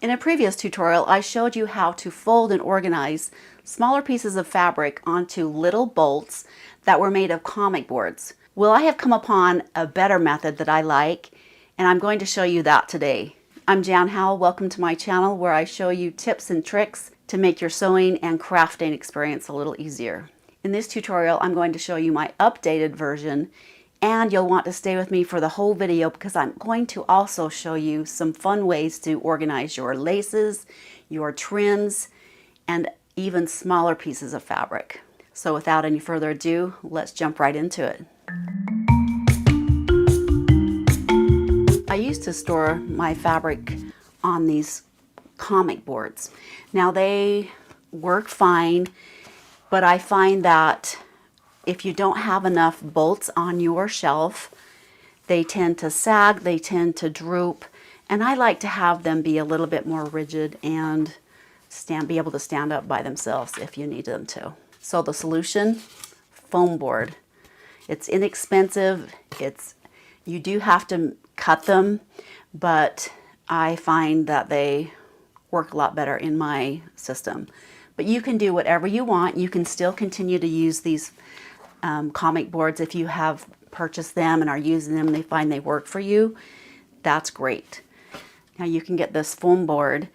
In a previous tutorial, I showed you how to fold and organize smaller pieces of fabric onto little bolts that were made of comic boards. Well, I have come upon a better method that I like, and I'm going to show you that today. I'm Jan Howell. Welcome to my channel where I show you tips and tricks to make your sewing and crafting experience a little easier. In this tutorial, I'm going to show you my updated version, and you'll want to stay with me for the whole video because I'm going to also show you some fun ways to organize your laces, your trims, and even smaller pieces of fabric. So without any further ado, let's jump right into it. I used to store my fabric on these comic boards. Now they work fine, but I find that if you don't have enough bolts on your shelf, they tend to sag, they tend to droop, and I like to have them be a little bit more rigid and be able to stand up by themselves if you need them to. So the solution, foam board. It's inexpensive. You do have to cut them, but I find that they work a lot better in my system. But you can do whatever you want. You can still continue to use these comic boards if you have purchased them and are using them, they find they work for you. That's great. Now you can get this foam board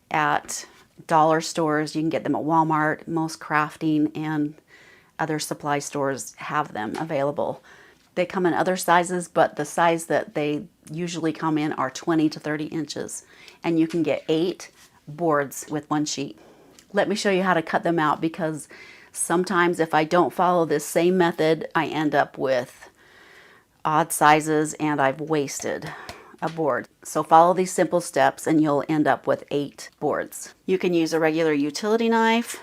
at dollar stores. You can get them at Walmart. Most crafting and other supply stores have them available. They come in other sizes, but the size that they usually come in are 20 to 30 inches. And you can get 8 boards with one sheet. Let me show you how to cut them out, because sometimes if I don't follow this same method, I end up with odd sizes and I've wasted a board. So follow these simple steps and you'll end up with 8 boards. You can use a regular utility knife,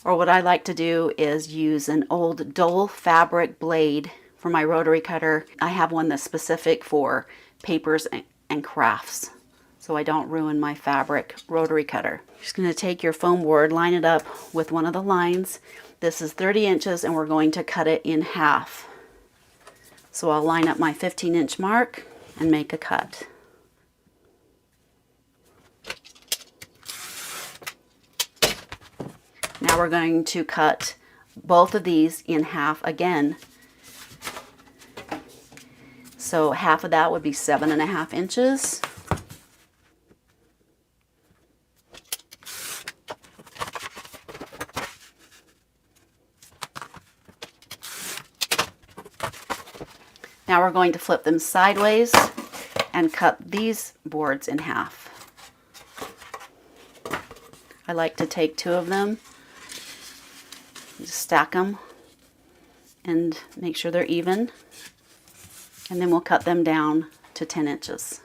or what I like to do is use an old dull fabric blade for my rotary cutter. I have one that's specific for papers and crafts, so I don't ruin my fabric rotary cutter. You're just going to take your foam board, line it up with one of the lines. This is 30 inches and we're going to cut it in half. So I'll line up my 15-inch mark and make a cut. Now we're going to cut both of these in half again. So half of that would be 7.5 inches. Now we're going to flip them sideways and cut these boards in half. I like to take 2 of them, just stack them and make sure they're even, and then we'll cut them down to 10 inches.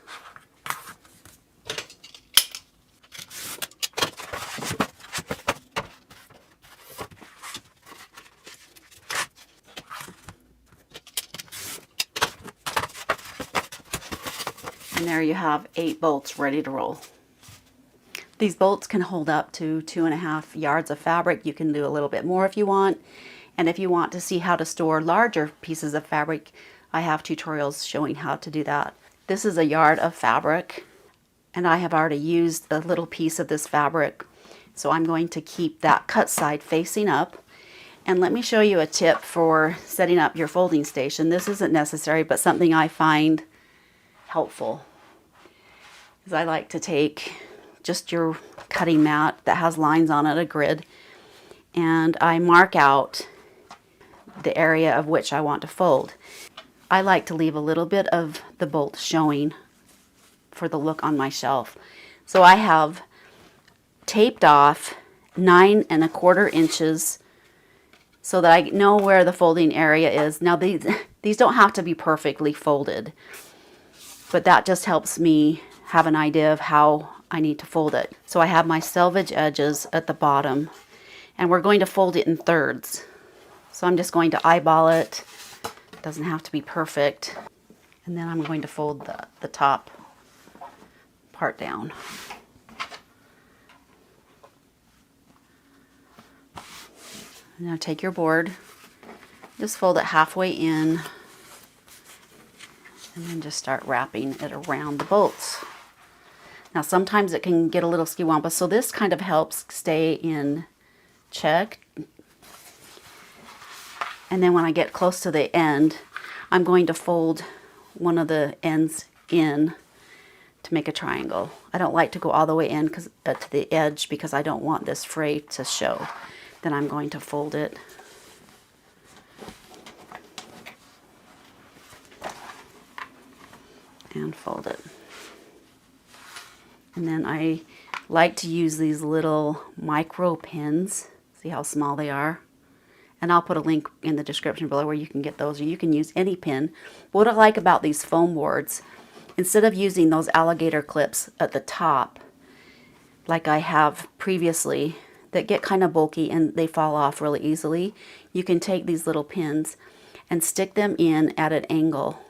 And there you have 8 bolts ready to roll. These bolts can hold up to 2.5 yards of fabric. You can do a little bit more if you want. And if you want to see how to store larger pieces of fabric, I have tutorials showing how to do that. This is 1 yard of fabric, and I have already used a little piece of this fabric. So I'm going to keep that cut side facing up. And let me show you a tip for setting up your folding station. This isn't necessary, but something I find helpful is I like to take just your cutting mat that has lines on it, a grid, and I mark out the area of which I want to fold. I like to leave a little bit of the bolt showing for the look on my shelf. So I have taped off 9.25 inches so that I know where the folding area is. Now these don't have to be perfectly folded, but that just helps me have an idea of how I need to fold it. So I have my selvage edges at the bottom, and we're going to fold it in thirds. So I'm just going to eyeball it. It doesn't have to be perfect. And then I'm going to fold the top part down. Now take your board, just fold it halfway in, and then just start wrapping it around the bolts. Now sometimes it can get a little skiwampa, so this kind of helps stay in check. And then when I get close to the end, I'm going to fold one of the ends in to make a triangle. I don't like to go all the way in to the edge because I don't want this fray to show. Then I'm going to fold it. And fold it. And then I like to use these little micro pins. See how small they are? And I'll put a link in the description below where you can get those, or you can use any pin. What I like about these foam boards, instead of using those alligator clips at the top, like I have previously, that get kind of bulky and they fall off really easily, you can take these little pins and stick them in at an angle.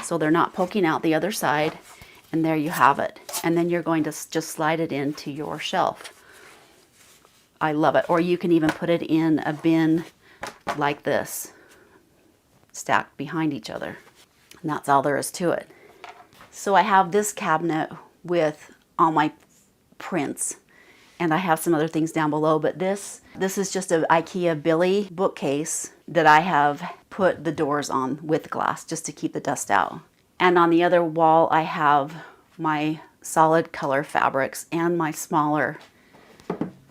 So they're not poking out the other side, and there you have it. And then you're going to just slide it into your shelf. I love it. Or you can even put it in a bin like this, stacked behind each other. And that's all there is to it. So I have this cabinet with all my prints, and I have some other things down below, but this is just an IKEA Billy bookcase that I have put the doors on with glass just to keep the dust out. And on the other wall I have my solid color fabrics and my smaller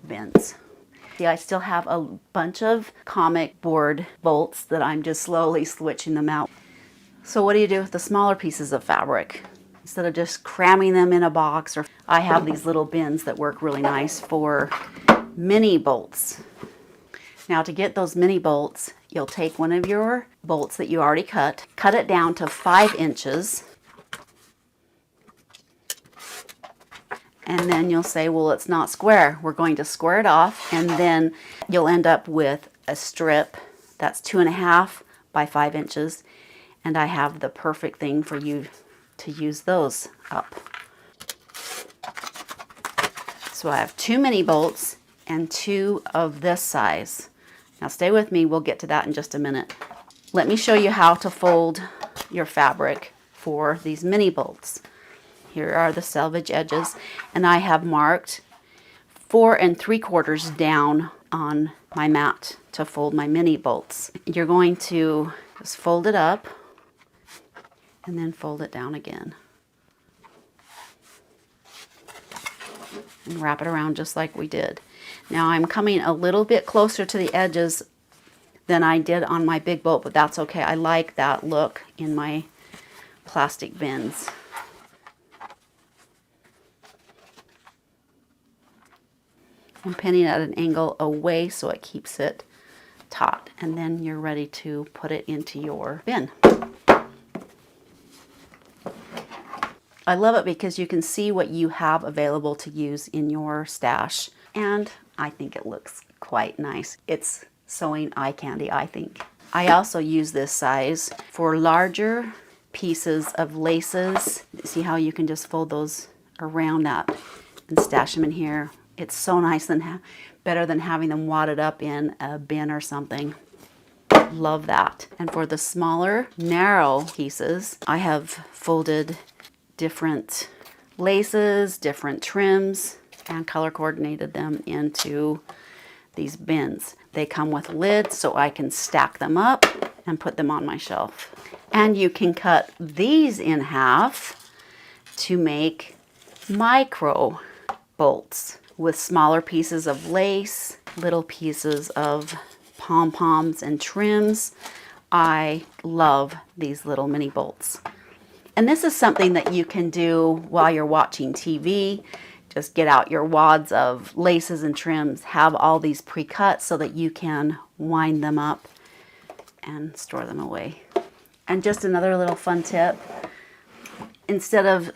bins. See, I still have a bunch of comic board bolts that I'm just slowly switching them out. So what do you do with the smaller pieces of fabric? Instead of just cramming them in a box, or I have these little bins that work really nice for mini bolts. Now to get those mini bolts, you'll take one of your bolts that you already cut it down to 5 inches, and then you'll say, well, it's not square. We're going to square it off, and then you'll end up with a strip that's 2.5 by 5 inches, and I have the perfect thing for you to use those up. So I have 2 mini bolts and 2 of this size. Now stay with me, we'll get to that in just a minute. Let me show you how to fold your fabric for these mini bolts. Here are the selvage edges, and I have marked 4 3/4 down on my mat to fold my mini bolts. You're going to just fold it up and then fold it down again. And wrap it around just like we did. Now I'm coming a little bit closer to the edges than I did on my big bolt, but that's okay. I like that look in my plastic bins. I'm pinning at an angle away so it keeps it taut, and then you're ready to put it into your bin. I love it because you can see what you have available to use in your stash, and I think it looks quite nice. It's sewing eye candy, I think. I also use this size for larger pieces of laces. See how you can just fold those around that and stash them in here. It's so nice and better than having them wadded up in a bin or something. Love that. And for the smaller, narrow pieces, I have folded different laces, different trims, and color coordinated them into these bins. They come with lids so I can stack them up and put them on my shelf. And you can cut these in half to make micro bolts with smaller pieces of lace, little pieces of pom-poms and trims. I love these little mini bolts. And this is something that you can do while you're watching TV. Just get out your wads of laces and trims, have all these pre-cut so that you can wind them up and store them away. And just another little fun tip, instead of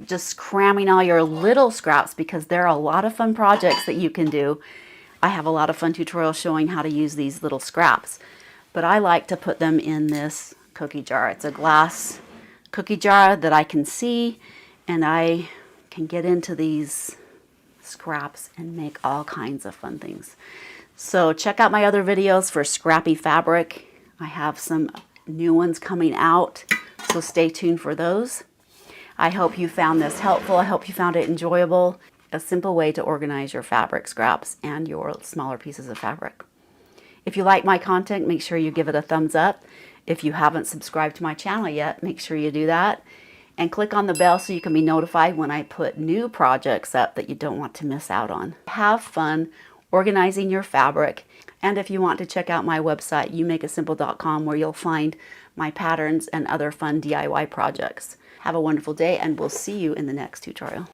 just cramming all your little scraps, because there are a lot of fun projects that you can do. I have a lot of fun tutorials showing how to use these little scraps, but I like to put them in this cookie jar. It's a glass cookie jar that I can see, and I can get into these scraps and make all kinds of fun things. So check out my other videos for scrappy fabric. I have some new ones coming out, so stay tuned for those. I hope you found this helpful. I hope you found it enjoyable. A simple way to organize your fabric scraps and your smaller pieces of fabric. If you like my content, make sure you give it a thumbs up. If you haven't subscribed to my channel yet, make sure you do that. And click on the bell so you can be notified when I put new projects up that you don't want to miss out on. Have fun organizing your fabric. And if you want to check out my website, youmakeitsimple.com, where you'll find my patterns and other fun DIY projects. Have a wonderful day, and we'll see you in the next tutorial.